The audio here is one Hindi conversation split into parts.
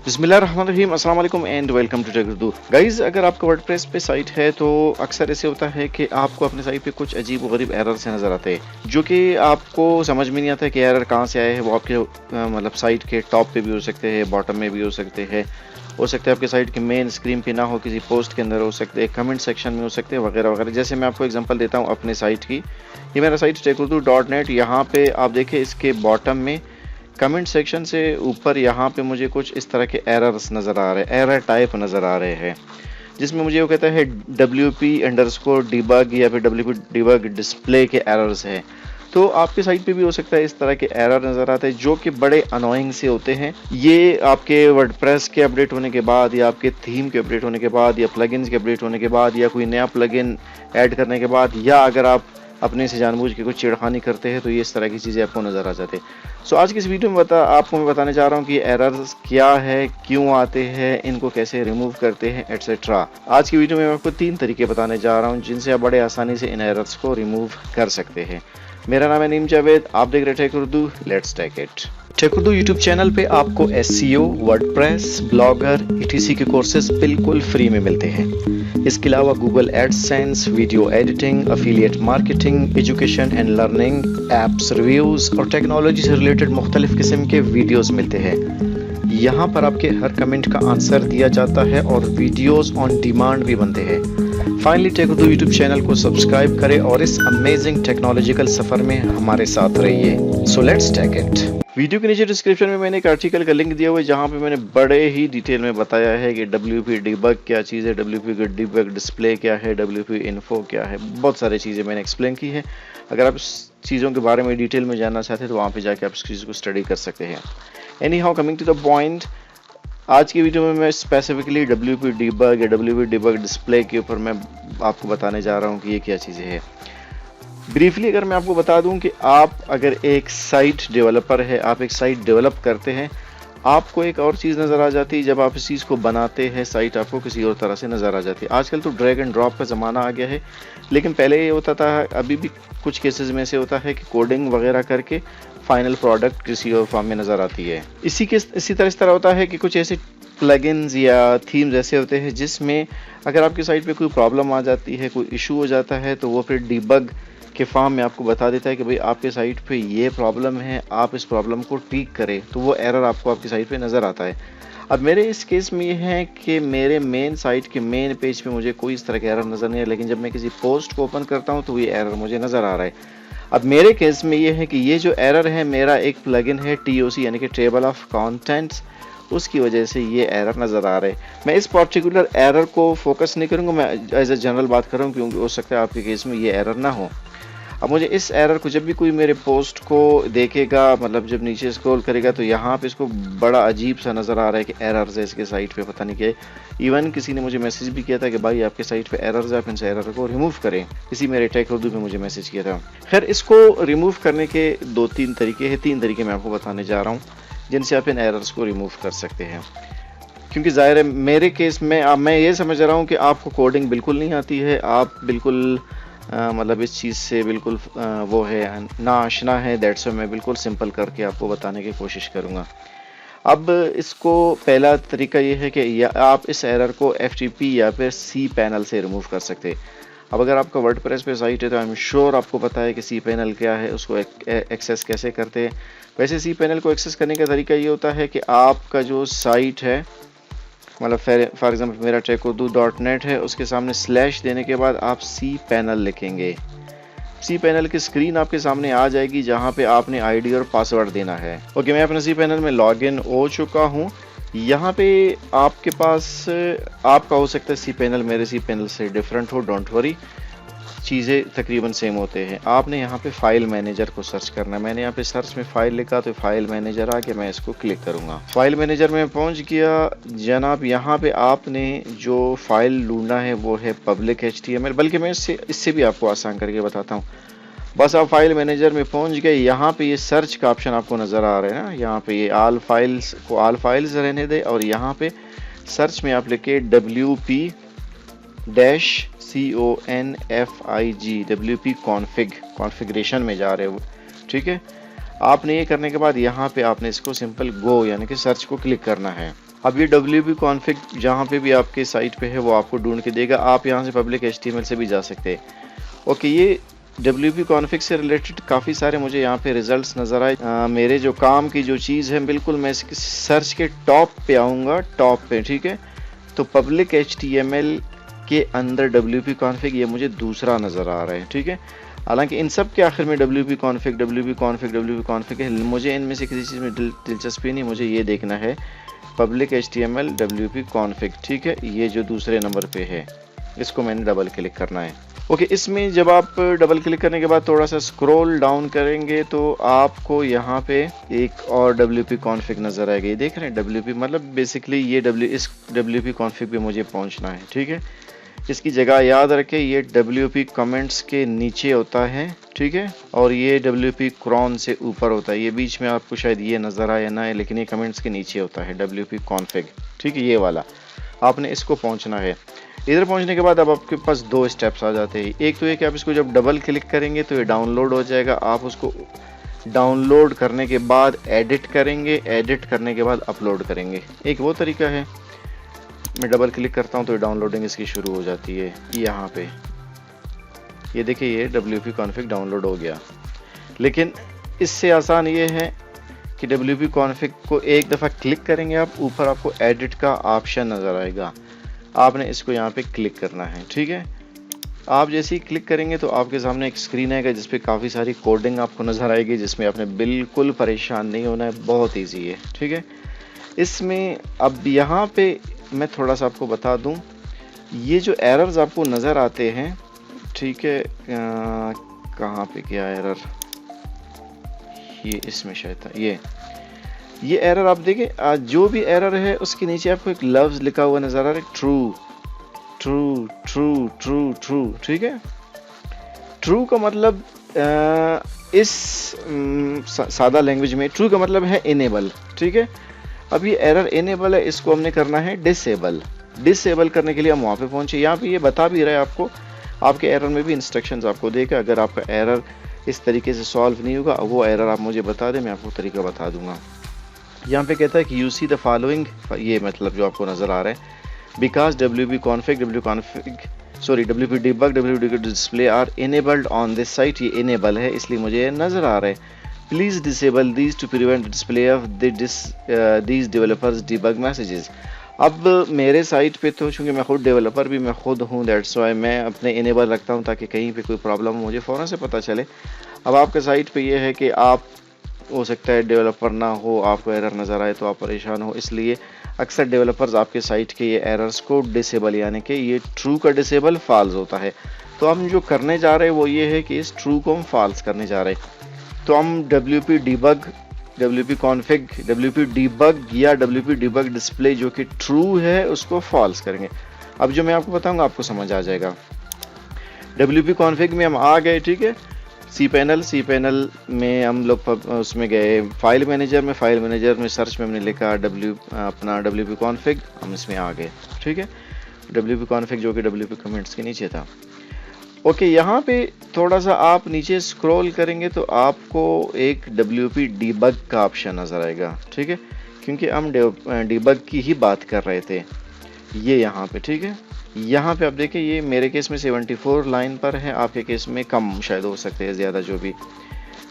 बिस्मिल्लाहिर्रहमानिर्रहीम, अस्सलाम वालेकुम and welcome to Tech Urdu. Guys, अगर आपका वर्डप्रेस पे साइट है तो अक्सर ऐसे होता है कि आपको अपने साइट पे कुछ अजीब व गरीब एरर से नज़र आते हैं जो कि आपको समझ में नहीं आता है कि एरर कहाँ से आए हैं। वो आपके मतलब साइट के टॉप पे भी हो सकते हैं, बॉटम में भी हो सकते हैं, हो सकता है आपके साइट के मेन स्क्रीन पे ना हो, किसी पोस्ट के अंदर हो सकते हैं, कमेंट सेक्शन में हो सकते हैं, वगैरह वगैरह। जैसे मैं आपको एग्जांपल देता हूँ अपने साइट की। ये मेरा साइट tekurdu.net। यहाँ पे आप देखें इसके बॉटम में कमेंट सेक्शन से ऊपर यहाँ पे मुझे कुछ इस तरह के एरर्स नज़र आ रहे हैं, एरर टाइप नज़र आ रहे हैं, जिसमें मुझे वो कहता है WP_debug या फिर WP debug डिस्प्ले के एरर्स हैं। तो आपके साइट पे भी हो सकता है इस तरह के एरर नज़र आते हैं जो कि बड़े अनोइंग से होते हैं। ये आपके वर्डप्रेस के अपडेट होने के बाद या आपके थीम के अपडेट होने के बाद या प्लगइन्स के अपडेट होने के बाद या कोई नया प्लगइन ऐड करने के बाद, या अगर आप अपने से जानबूझ के कुछ छेड़खानी करते हैं तो ये इस तरह की चीज़ें आपको नज़र आ जाते हैं। सो आज की इस वीडियो में आपको मैं बताने जा रहा हूँ कि एरर्स क्या है, क्यों आते हैं, इनको कैसे रिमूव करते हैं, एटसेट्रा। आज की वीडियो में मैं आपको 3 तरीके बताने जा रहा हूँ जिनसे आप बड़े आसानी से इन एरर्स को रिमूव कर सकते हैं। मेरा नाम है नीम जावेद, आप देख रहे Tech Urdu, let's take it. Tech Urdu YouTube channel पे आपको SEO, वर्डप्रेस, ब्लॉगर, ETC के कोर्सेज बिल्कुल फ्री में मिलते हैं। इसके अलावा Google AdSense, video editing, affiliate marketing, education and learning, apps reviews और टेक्नोलॉजी से रिलेटेड मुख्तलिफ किस्म के वीडियोस मिलते हैं। यहाँ पर आपके हर कमेंट का आंसर दिया जाता है और वीडियोस ऑन डिमांड भी बनते हैं। Finally Tech Urdu YouTube channel को सब्सक्राइब करें और इस अमेजिंग टेक्नोलॉजिकल सफर में हमारे साथ रहिए। So let's take it. Video के नीचे डिस्क्रिप्शन में मैंने एक आर्टिकल का लिंक दिया हुआ है जहाँ पे मैंने बड़े ही डिटेल में बताया है कि WP debug क्या चीज़ है, WP debug डिस्प्ले क्या है, WP info क्या है। बहुत सारी चीज़ें मैंने एक्सप्लेन की है। अगर आप इस चीज़ों के बारे में डिटेल में जानना चाहते हैं तो वहाँ पे जाके आप इस चीज़ को स्टडी कर सकते हैं। Anyhow, coming to the point, आज की वीडियो में मैं स्पेसिफिकली WP debug या WP debug डिस्प्ले के ऊपर मैं आपको बताने जा रहा हूँ कि ये क्या चीज़ें हैं। ब्रीफली अगर मैं आपको बता दूं कि आप अगर एक साइट डेवलपर है, आप एक साइट डेवलप करते हैं, आपको एक और चीज़ नज़र आ जाती है जब आप इस चीज़ को बनाते हैं, साइट आपको किसी और तरह से नज़र आ जाती है। आजकल तो ड्रैग एंड ड्रॉप का ज़माना आ गया है, लेकिन पहले ये होता था, अभी भी कुछ केसेस में से होता है कि कोडिंग वगैरह करके फाइनल प्रोडक्ट किसी और फॉर्म में नज़र आती है। इसी तरह होता है कि कुछ ऐसे प्लगइन्स या थीम्स ऐसे होते हैं जिसमें अगर आपकी साइट पे कोई प्रॉब्लम आ जाती है, कोई इशू हो जाता है, तो वो फिर डिबग के फॉर्म में आपको बता देता है कि भाई आपके साइट पे ये प्रॉब्लम है, आप इस प्रॉब्लम को ठीक करें, तो वो एरर आपको आपकी साइट पे नज़र आता है। अब मेरे इस केस में ये है कि मेरे मेन साइट के मेन पेज पे मुझे कोई इस तरह का एरर नज़र नहीं है, लेकिन जब मैं किसी पोस्ट को ओपन करता हूँ तो ये एरर मुझे नज़र आ रहा है। अब मेरे केस में ये है कि ये जो एरर है, मेरा एक प्लगइन है TOC यानी कि टेबल ऑफ कंटेंट्स, उसकी वजह से ये एरर नज़र आ रहे हैं। मैं इस पर्टिकुलर एरर को फोकस नहीं करूँगा, मैं एज ए जनरल बात कर रहा हूँ क्योंकि हो सकता है आपके केस में ये एरर ना हो। अब मुझे इस एरर को जब भी कोई मेरे पोस्ट को देखेगा, मतलब जब नीचे स्क्रॉल करेगा, तो यहाँ पे इसको बड़ा अजीब सा नज़र आ रहा है कि एरर्स है इसके साइट पे, पता नहीं क्या। इवन किसी ने मुझे मैसेज भी किया था कि भाई आपके साइट पे एरर्स है, आप इनसे एरर को रिमूव करें। इसी मेरे टेक उर्दू पे मुझे मैसेज किया था। खैर, इसको रिमूव करने के 2-3 तरीके हैं, 3 तरीके मैं आपको बताने जा रहा हूँ जिनसे आप इन एरर्स को रिमूव कर सकते हैं। क्योंकि ज़ाहिर है मेरे केस में मैं ये समझ रहा हूँ कि आपको कोडिंग बिल्कुल नहीं आती है, आप बिल्कुल मतलब इस चीज़ से बिल्कुल वो है ना आशना है। दैट्स मैं बिल्कुल सिंपल करके आपको बताने की कोशिश करूँगा। अब इसको पहला तरीका ये है कि आप इस एरर को FTP या फिर cPanel से रिमूव कर सकते हैं। अब अगर आपका वर्डप्रेस पे साइट है तो आई एम श्योर आपको पता है कि cPanel क्या है, उसको एक्सेस कैसे करते हैं। वैसे cPanel को एक्सेस करने का तरीका ये होता है कि आपका जो साइट है, मतलब फॉर एग्जाम्पल मेरा tekurdu.net है, उसके सामने स्लैश देने के बाद आप cPanel लिखेंगे। cPanel की स्क्रीन आपके सामने आ जाएगी जहां पे आपने ID और पासवर्ड देना है। ओके, मैं अपने cPanel में लॉगिन हो चुका हूं। यहाँ पे आपके पास आपका हो सकता है cPanel मेरे cPanel से डिफरेंट हो, डोंट वरी, चीज़ें तकरीबन सेम होते हैं। आपने यहाँ पे फाइल मैनेजर को सर्च करना है। मैंने यहाँ पे सर्च में फाइल लिखा तो फाइल मैनेजर आ गया, मैं इसको क्लिक करूँगा। फाइल मैनेजर में पहुँच गया जनाब। यहाँ पे आपने जो फाइल ढूंढना है वो है पब्लिक HTML, बल्कि मैं इससे भी आपको आसान करके बताता हूँ। बस आप फाइल मैनेजर में पहुँच गए, यहाँ पे ये सर्च का ऑप्शन आपको नज़र आ रहा है ना, यहाँ पे ये ऑल फाइल्स को ऑल फाइल्स रहने दे और यहाँ पे सर्च में आप लिखे WP-CONFIG, WP config, कॉन्फ़िगरेशन में जा रहे हो, ठीक है। आपने ये करने के बाद यहाँ पे आपने इसको सिंपल गो यानी कि सर्च को क्लिक करना है। अब ये WP कॉन्फ़िग जहाँ पे भी आपके साइट पे है वो आपको ढूंढ के देगा। आप यहाँ से पब्लिक HTML से भी जा सकते हैं। ओके, ये WP कॉन्फ़िग से रिलेटेड काफ़ी सारे मुझे यहाँ पे रिजल्ट्स नज़र आए। मेरे जो काम की जो चीज़ है, बिल्कुल मैं इसके सर्च के टॉप पे आऊँगा, टॉप पे, ठीक है। तो पब्लिक HTML के अंदर WP कॉन्फ़िग ये मुझे दूसरा नज़र आ रहा है, ठीक है। हालांकि इन सब के आखिर में WP कॉन्फ़िग है। मुझे इनमें से किसी चीज़ में दिलचस्पी नहीं, मुझे ये देखना है पब्लिक HTML WP कॉन्फ़िग, ठीक है। ये जो दूसरे नंबर पे है, इसको मैंने डबल क्लिक करना है। ओके, इसमें जब आप डबल क्लिक करने के बाद थोड़ा सा स्क्रॉल डाउन करेंगे तो आपको यहाँ पे एक और WP कॉन्फ़िग नज़र आएगा। ये देख रहे हैं WP, मतलब बेसिकली ये इस WP कॉन्फ़िग पे मुझे पहुँचना है, ठीक है। इसकी जगह याद रखें, ये WP कमेंट्स के नीचे होता है, ठीक है, और ये WP क्रॉन से ऊपर होता है। ये बीच में आपको शायद ये नज़र आए ना है, लेकिन ये कमेंट्स के नीचे होता है WP कॉन्फ़िग, ठीक है, ये वाला। आपने इसको पहुंचना है। इधर पहुंचने के बाद अब आपके पास दो स्टेप्स आ जाते हैं। एक तो ये कि आप इसको जब डबल क्लिक करेंगे तो ये डाउनलोड हो जाएगा। आप उसको डाउनलोड करने के बाद एडिट करेंगे, एडिट करने के बाद अपलोड करेंगे। एक वो तरीका है। मैं डबल क्लिक करता हूं तो डाउनलोडिंग इसकी शुरू हो जाती है। यहाँ पे ये देखिए, ये WP कॉन्फ़िग डाउनलोड हो गया। लेकिन इससे आसान ये है कि WP कॉन्फ़िग को एक दफ़ा क्लिक करेंगे आप, ऊपर आपको एडिट का ऑप्शन नज़र आएगा। आपने इसको यहाँ पे क्लिक करना है, ठीक है। आप जैसे ही क्लिक करेंगे तो आपके सामने एक स्क्रीन आएगा जिसपे काफ़ी सारी कोडिंग आपको नज़र आएगी, जिसमें आपने बिल्कुल परेशान नहीं होना है, बहुत ईजी है, ठीक है। इसमें अब यहाँ पे मैं थोड़ा सा आपको बता दूँ, ये जो एरर्स आपको नज़र आते हैं, ठीक है, कहाँ पे क्या एरर, ये इसमें शायद था, ये एरर आप देखें, जो भी एरर है उसके नीचे आपको एक लफ्ज़ लिखा हुआ नज़र आ रहा है, true true true true true, ठीक है। ट्रू का मतलब इस सादा लैंग्वेज में ट्रू का मतलब है इनेबल, ठीक है। अब ये एरर इनेबल है, इसको हमने करना है डिसेबल। डिसेबल करने के लिए हम वहाँ पे पहुँचे। यहाँ पे ये बता भी रहा है आपको, आपके एरर में भी इंस्ट्रक्शंस आपको देगा। अगर आपका एरर इस तरीके से सॉल्व नहीं होगा, वो एरर आप मुझे बता दें, मैं आपको तरीका बता दूंगा। यहाँ पे कहता है कि यू सी द फॉलोइंग, ये मतलब जो आपको नज़र आ रहा है, because WP debug, WP display are enabled on this site. ये इनेबल है इसलिए मुझे ये नज़र आ रहा है। Please disable these to prevent display of these developers debug messages. अब मेरे साइट पे तो चूँकि मैं खुद डेवलपर भी मैं खुद हूँ, दैट्स वाई मैं अपने इनेबल रखता हूँ ताकि कहीं पे कोई प्रॉब्लम हो मुझे फ़ौरन से पता चले। अब आपके साइट पे ये है कि आप हो सकता है डेवलपर ना हो, आपको एरर नज़र आए तो आप परेशान हो, इसलिए अक्सर डेवलपर्स आपके साइट के ये एरर्स को डिसेबल, यानी कि ये ट्रू का डिसेबल फॉल्स होता है। तो हम जो करने जा रहे हैं वो ये है कि इस ट्रू को हम फॉल्स करने जा रहे हैं। तो हम WP debug, WP config, WP debug या WP debug डिस्प्ले जो कि ट्रू है उसको फॉल्स करेंगे। अब जो मैं आपको बताऊंगा आपको समझ आ जाएगा। WP config में हम आ गए, ठीक है। सी पैनल में हम लोग उसमें गए, फाइल मैनेजर में सर्च में हमने लिखा अपना WP config, हम इसमें आ गए, ठीक है। WP config जो कि WP कमेंट्स के नीचे था। ओके, यहाँ पे थोड़ा सा आप नीचे स्क्रॉल करेंगे तो आपको एक WP debug का ऑप्शन नज़र आएगा, ठीक है, क्योंकि हम डिबग की ही बात कर रहे थे। ये यहाँ पे, ठीक है, यहाँ पे आप देखें, ये मेरे केस में 74 लाइन पर है, आपके केस में कम शायद हो सकते हैं, ज़्यादा, जो भी।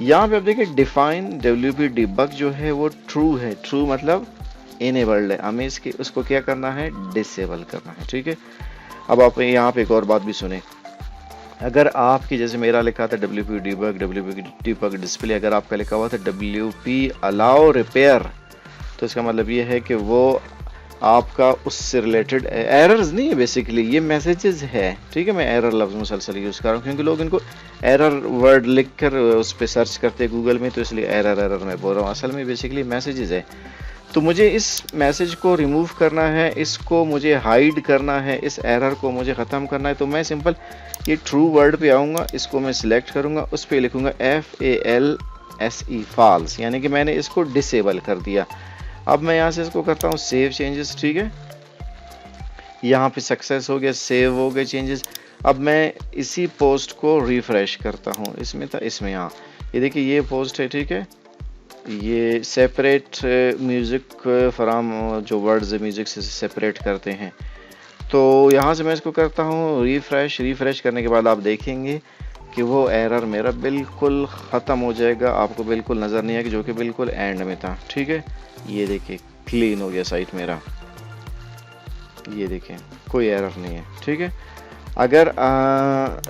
यहाँ पे आप देखें डिफाइन WP debug जो है वो ट्रू है। ट्रू मतलब इनेबल्ड है, हमें उसको क्या करना है, डिसेबल करना है, ठीक है। अब आप यहाँ पे एक और बात भी सुने, अगर आपकी जैसे मेरा लिखा था WP debug डिस्प्ले, अगर आपका लिखा हुआ था WP allow repair, तो इसका मतलब ये है कि वो आपका उससे रिलेटेड एरर्स नहीं है, बेसिकली ये मैसेजेस है, ठीक है। मैं एरर लफ्ज़ मुसलसल यूज़ कर रहा हूँ क्योंकि लोग इनको एरर वर्ड लिख कर उस पर सर्च करते हैं गूगल में, तो इसलिए एरर मैं बोल रहा हूँ। असल में बेसिकली मैसेजेस है। तो मुझे इस मैसेज को रिमूव करना है, इसको मुझे हाइड करना है, इस एरर को मुझे ख़त्म करना है। तो मैं सिंपल ये ट्रू वर्ड पे आऊँगा, इसको मैं सिलेक्ट करूँगा, उस पर लिखूँगा FALSE फॉल्स, यानी कि मैंने इसको डिसेबल कर दिया। अब मैं यहाँ से इसको करता हूँ सेव चेंजेस, ठीक है। यहाँ पे सक्सेस हो गया, सेव हो गए चेंजेस। अब मैं इसी पोस्ट को रिफ्रेश करता हूँ, इसमें था, इसमें, यहाँ ये देखिए ये पोस्ट है, ठीक है। ये सेपरेट म्यूज़िक फ्रॉम जो वर्ड्स म्यूज़िक से सेपरेट करते हैं। तो यहाँ से मैं इसको करता हूँ रिफ़्रेश करने के बाद आप देखेंगे कि वो एरर मेरा बिल्कुल ख़त्म हो जाएगा, आपको बिल्कुल नज़र नहीं आएगा, जो कि बिल्कुल एंड में था। ठीक है, ये देखिए क्लीन हो गया साइट मेरा, ये देखें कोई एरर नहीं है। ठीक है, अगर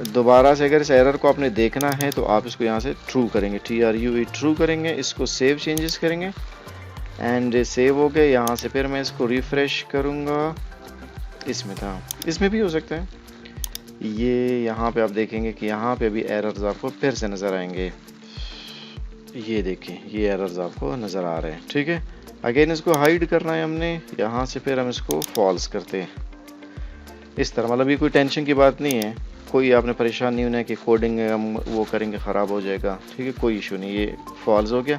दोबारा से अगर इस एरर को आपने देखना है तो आप इसको यहाँ से ट्रू करेंगे, TRUE ट्रू करेंगे, इसको सेव चेंजेस करेंगे एंड सेव हो गए। यहाँ से फिर मैं इसको रिफ़्रेश करूँगा, इसमें था, इसमें भी हो सकता है। ये यहाँ पे आप देखेंगे कि यहाँ पे भी एरर्स आपको फिर से नज़र आएंगे, ये देखिए ये एरर्स आपको नज़र आ रहे हैं। ठीक है, अगेन इसको हाइड करना है हमने, यहाँ से फिर हम इसको फॉल्स करते हैं इस तरह। मतलब ये कोई टेंशन की बात नहीं है, कोई आपने परेशान नहीं होना है कि कोडिंग हम वो करेंगे ख़राब हो जाएगा। ठीक है, कोई इशू नहीं, ये फॉल्स हो गया।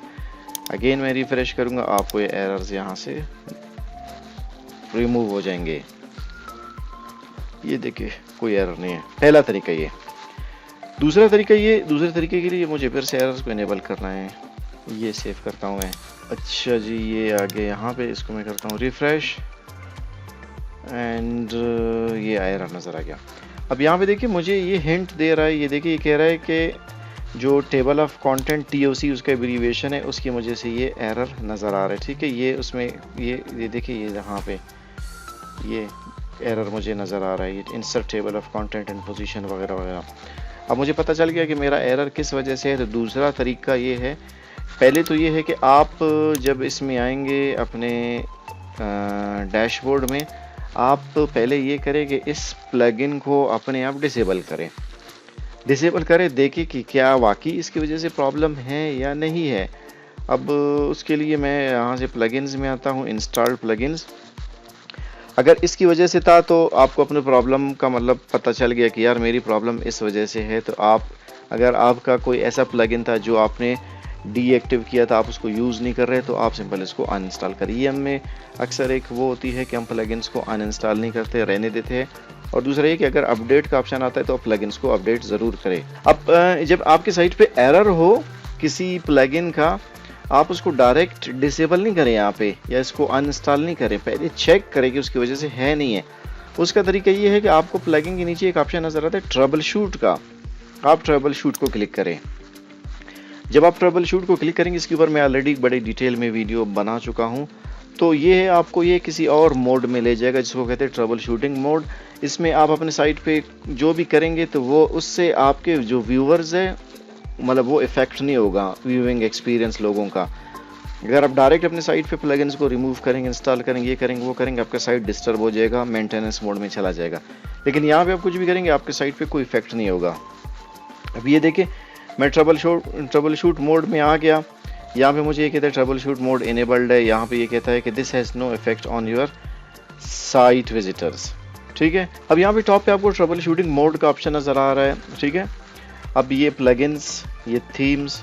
अगेन मैं रिफ़्रेश करूँगा, आपको ये एरर्स यहाँ से रिमूव हो जाएंगे। ये देखिए कोई एरर नहीं है, पहला तरीका ये। दूसरे तरीके के लिए मुझे फिर से एरर्स को इनेबल करना है, ये सेव करता हूँ मैं। अच्छा जी, ये आगे यहाँ पे इसको मैं करता हूँ रिफ़्रेश एंड ये एरर नज़र आ गया। अब यहाँ पे देखिए मुझे ये हिंट दे रहा है, ये देखिए ये कह रहा है कि जो टेबल ऑफ कंटेंट TOC उसका एब्रीविएशन है, उसकी वजह से ये एरर नज़र आ रहा है। ठीक है, ये उसमें ये देखिए ये यहाँ पे ये एरर मुझे नज़र आ रहा है, ये insert table of content and position वगैरह वगैरह। अब मुझे पता चल गया कि मेरा एरर किस वजह से है। तो दूसरा तरीका ये है, पहले तो ये है कि आप जब इसमें आएंगे अपने डैशबोर्ड में, आप पहले ये करें कि इस प्लगइन को अपने आप डिसेबल करें, देखें कि क्या वाकई इसकी वजह से प्रॉब्लम है या नहीं है। अब उसके लिए मैं यहाँ से प्लगइन्स में आता हूँ, इंस्टॉल प्लगइन्स। अगर इसकी वजह से था तो आपको अपने प्रॉब्लम का मतलब पता चल गया कि यार मेरी प्रॉब्लम इस वजह से है। तो आप, अगर आपका कोई ऐसा प्लगइन था जो आपने डीएक्टिव किया था, आप उसको यूज़ नहीं कर रहे, तो आप सिंपल इसको अनइंस्टॉल करिए। हमें अक्सर एक वो होती है कि हम प्लगइन्स को अनइंस्टॉल नहीं करते, रहने देते हैं। और दूसरा ये कि अगर अपडेट का ऑप्शन आता है तो आप प्लगइन्स को अपडेट ज़रूर करें। अब जब आपकी साइट पे एरर हो किसी प्लगइन का, आप उसको डायरेक्ट डिसेबल नहीं करें यहाँ पे, या इसको अनइंस्टॉल नहीं करें, पहले चेक करें कि उसकी वजह से है नहीं है। उसका तरीका ये है कि आपको प्लगइन के नीचे एक ऑप्शन नज़र आता है ट्रबल शूट का, आप ट्रबल शूट को क्लिक करें। जब आप ट्रबल शूट को क्लिक करेंगे, इसके ऊपर मैं ऑलरेडी बड़े डिटेल में वीडियो बना चुका हूँ, तो ये है आपको ये किसी और मोड में ले जाएगा जिसको कहते हैं ट्रबल शूटिंग मोड। इसमें आप अपने साइट पे जो भी करेंगे तो वो उससे आपके जो व्यूवर्स है, मतलब वो इफेक्ट नहीं होगा व्यूइंग एक्सपीरियंस लोगों का। अगर आप डायरेक्ट अपने साइट पे प्लगइन्स को रिमूव करेंगे, इंस्टॉल करेंगे, ये करेंगे वो करेंगे, आपका साइट डिस्टर्ब हो जाएगा, मेंटेनेंस मोड में चला जाएगा। लेकिन यहाँ पे आप कुछ भी करेंगे, आपके साइट पे कोई इफेक्ट नहीं होगा। अब ये देखिए मैं ट्रबल शूट मोड में आ गया। यहाँ पे मुझे ये कहता है ट्रबल शूट मोड इनेबल्ड है। यहाँ पे ये कहता है कि this has no effect on your site visitors. ठीक है, अब यहाँ पे टॉप पे आपको ट्रबल शूटिंग मोड का ऑप्शन नज़र आ रहा है। ठीक है, अब ये प्लगइन्स, ये थीम्स,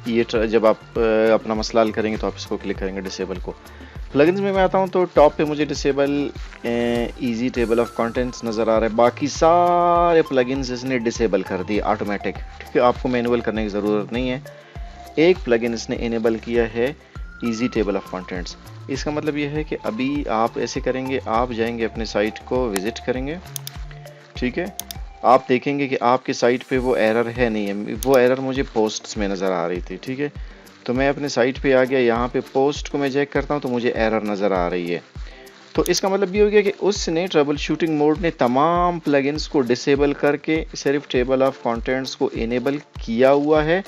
ये जब आप अपना मसला हल करेंगे तो आप इसको क्लिक करेंगे डिसेबल को। प्लगइन्स में मैं आता हूँ तो टॉप पे मुझे disable easy table of contents नज़र आ रहा है। बाकी सारे प्लगइन्स इसने डिसेबल कर दिए ऑटोमेटिक। ठीक है, आपको मैनुअल करने की ज़रूरत नहीं है। एक प्लगइन इसने इनेबल किया है इजी टेबल ऑफ कंटेंट्स। इसका मतलब ये है कि अभी आप ऐसे करेंगे, आप जाएंगे अपने साइट को विज़िट करेंगे। ठीक है, आप देखेंगे कि आपके साइट पे वो एरर है नहीं है। वो एरर मुझे पोस्ट्स में नज़र आ रही थी। ठीक है, तो मैं अपने साइट पे आ गया, यहाँ पे पोस्ट को मैं चेक करता हूँ तो मुझे एरर नज़र आ रही है। तो इसका मतलब ये हो गया कि उसने ट्रबल शूटिंग मोड ने तमाम प्लगइन्स को डिसेबल करके सिर्फ टेबल ऑफ कंटेंट्स को इनेबल किया हुआ है।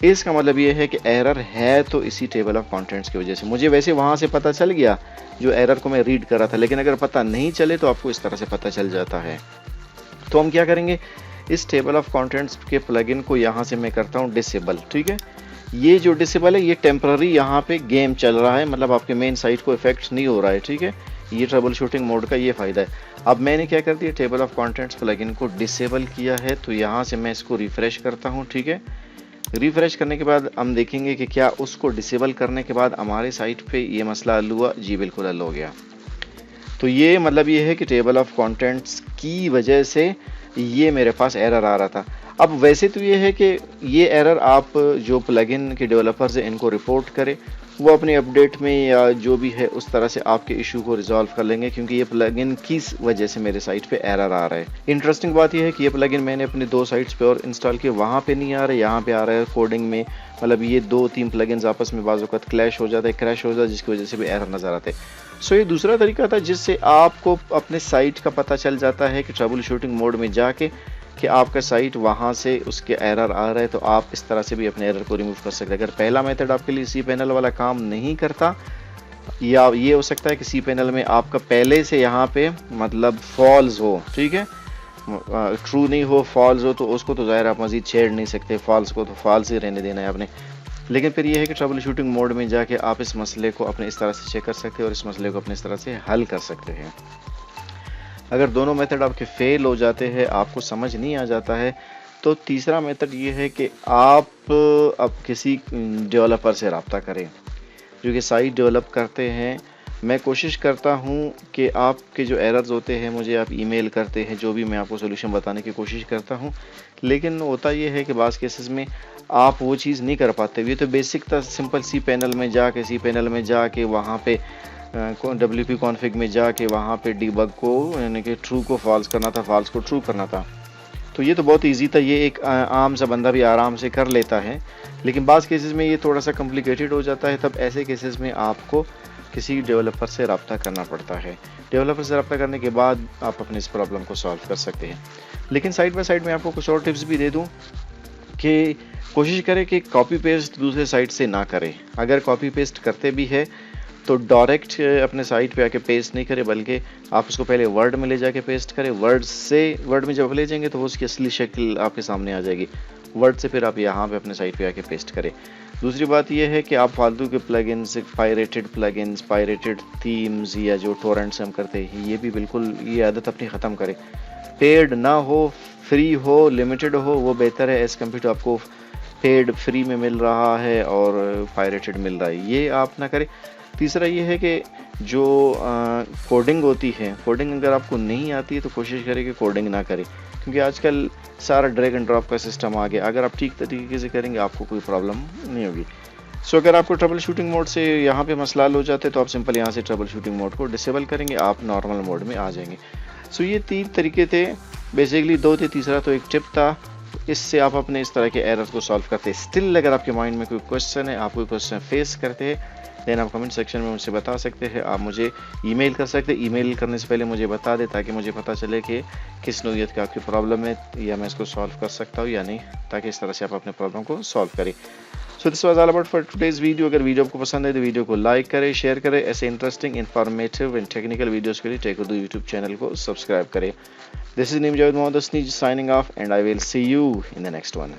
इसका मतलब ये है कि एरर है तो इसी टेबल ऑफ कंटेंट्स की वजह से। मुझे वैसे वहाँ से पता चल गया जो एरर को मैं रीड कर रहा था, लेकिन अगर पता नहीं चले तो आपको इस तरह से पता चल जाता है। तो हम क्या करेंगे, इस टेबल ऑफ कंटेंट्स के प्लगइन को यहाँ से मैं करता हूँ डिसेबल। ठीक है, ये जो डिसेबल है ये टेम्पररी यहाँ पे गेम चल रहा है, मतलब आपके मेन साइट को इफेक्ट नहीं हो रहा है। ठीक है, ये ट्रबल शूटिंग मोड का ये फ़ायदा है। अब मैंने क्या कर दिया, टेबल ऑफ कंटेंट्स प्लगइन को डिसेबल किया है। तो यहाँ से मैं इसको रिफ़्रेश करता हूँ। ठीक है, रिफ़्रेश करने के बाद हम देखेंगे कि क्या उसको डिसेबल करने के बाद हमारे साइट पे ये मसला हल हुआ। जी बिल्कुल हल हो गया। तो ये मतलब ये है कि टेबल ऑफ कंटेंट्स की वजह से ये मेरे पास एरर आ रहा था। अब वैसे तो ये है कि ये एरर आप जो प्लगइन के डेवलपर्स हैं इनको रिपोर्ट करें, वो अपने अपडेट में या जो भी है उस तरह से आपके इशू को रिजॉल्व कर लेंगे, क्योंकि ये प्लगइन किस वजह से मेरे साइट पे एरर आ रहा है। इंटरेस्टिंग बात ये है कि ये प्लगइन मैंने अपने 2 साइट्स पे और इंस्टॉल किया, वहाँ पे नहीं आ रहा है, यहाँ पे आ रहा है कोडिंग में। मतलब ये 2-3 प्लगइन्स आपस में बाज़ वक़्त क्लैश हो जाता है, क्रैश हो जाता है, जिसकी वजह से भी एरर नज़र आते हैं। सो ये दूसरा तरीका था जिससे आपको अपने साइट का पता चल जाता है कि ट्रबल शूटिंग मोड में जाके कि आपका साइट वहाँ से उसके एरर आ रहा है, तो आप इस तरह से भी अपने एरर को रिमूव कर सकते हैं। अगर पहला मेथड आपके लिए cPanel वाला काम नहीं करता, या ये हो सकता है कि cPanel में आपका पहले से यहाँ पे मतलब फॉल्स हो, ठीक है, ट्रू नहीं हो, फॉल्स हो, तो उसको तो ज़ाहिर आप मज़ीद छेड़ नहीं सकते, फॉल्स को तो फॉल्स ही रहने देना है आपने। लेकिन फिर ये है कि ट्रबल शूटिंग मोड में जाके आप इस मसले को अपने इस तरह से चेक कर सकते हैं और इस मसले को अपने इस तरह से हल कर सकते हैं। अगर दोनों मेथड आपके फेल हो जाते हैं, आपको समझ नहीं आ जाता है, तो तीसरा मेथड ये है कि आप अब किसी डेवलपर से रब्ता करें जो कि साइट डेवलप करते हैं। मैं कोशिश करता हूँ कि आपके जो एरर्स होते हैं मुझे आप ईमेल करते हैं, जो भी मैं आपको सोल्यूशन बताने की कोशिश करता हूँ, लेकिन होता ये है कि बाज़ केसेस में आप वो चीज़ नहीं कर पाते। ये तो बेसिक था, सिंपल cPanel में जाके वहाँ पे WP कॉन्फ़िग में जाके वहाँ पे डीबग को यानी कि ट्रू को फॉल्स करना था, फॉल्स को ट्रू करना था। तो ये तो बहुत इजी था, ये एक आम सा बंदा भी आराम से कर लेता है। लेकिन बाज़ केसेस में ये थोड़ा सा कॉम्प्लिकेटेड हो जाता है, तब ऐसे केसेस में आपको किसी डेवलपर से रब्ता करना पड़ता है। डेवलपर से रब्ता करने के बाद आप अपने इस प्रॉब्लम को सॉल्व कर सकते हैं। लेकिन साइड बाय साइड में आपको कुछ और टिप्स भी दे दूँ कि कोशिश करें कि कॉपी पेस्ट दूसरे साइट से ना करें। अगर कॉपी पेस्ट करते भी है तो डायरेक्ट अपने साइट पे आके पेस्ट नहीं करें, बल्कि आप उसको पहले वर्ड में ले जाके पेस्ट करें। वर्ड में जब ले जाएंगे तो वो उसकी असली शक्ल आपके सामने आ जाएगी। वर्ड से फिर आप यहाँ पे अपने साइट पे आके पेस्ट करें। दूसरी बात यह है कि आप फालतू के प्लगइन्स, पायरेटेड थीम्स या जो टोरेंट्स हम करते हैं, ये भी बिल्कुल ये आदत अपनी ख़त्म करें। पेड ना हो, फ्री हो, लिमिटेड हो, वो बेहतर है एज़ कम्पेयर टू आपको पेड फ्री में मिल रहा है और पायरेटेड मिल रहा है, ये आप ना करें। तीसरा ये है कि जो कोडिंग होती है, कोडिंग अगर आपको नहीं आती है तो कोशिश करें कि कोडिंग ना करें, क्योंकि आजकल सारा ड्रैग एंड ड्रॉप का सिस्टम आ गया। अगर आप ठीक तरीके से करेंगे आपको कोई प्रॉब्लम नहीं होगी। सो अगर आपको ट्रबल शूटिंग मोड से यहाँ पे मसला हल हो जाते हैं तो आप सिंपल यहाँ से ट्रबल शूटिंग मोड को डिसेबल करेंगे, आप नॉर्मल मोड में आ जाएंगे। सो ये 3 तरीके थे बेसिकली, 2 थे, तीसरा तो एक टिप था। इससे आप अपने इस तरह के एरर को सॉल्व करते हैं। स्टिल अगर आपके माइंड में कोई क्वेश्चन है, आप कोई क्वेश्चन फेस करते हैं, देन आप कमेंट सेक्शन में मुझसे बता सकते हैं। आप मुझे ईमेल कर सकते हैं। ईमेल करने से पहले मुझे बता दें ताकि मुझे पता चले कि किस नौइयत की आपकी प्रॉब्लम है या मैं इसको सॉल्व कर सकता हूँ या नहीं, ताकि इस तरह से आप अपने प्रॉब्लम को सॉल्व करें। So this was all about for today's video. अगर वीडियो आपको पसंद है तो वीडियो को लाइक करें, शेयर करें। ऐसे interesting, informative and technical videos के लिए टेक उर्दू यूट्यूब चैनल को सब्सक्राइब करें। This is Naeem Javed Mohammad Hasni signing off and I will see you in the next one.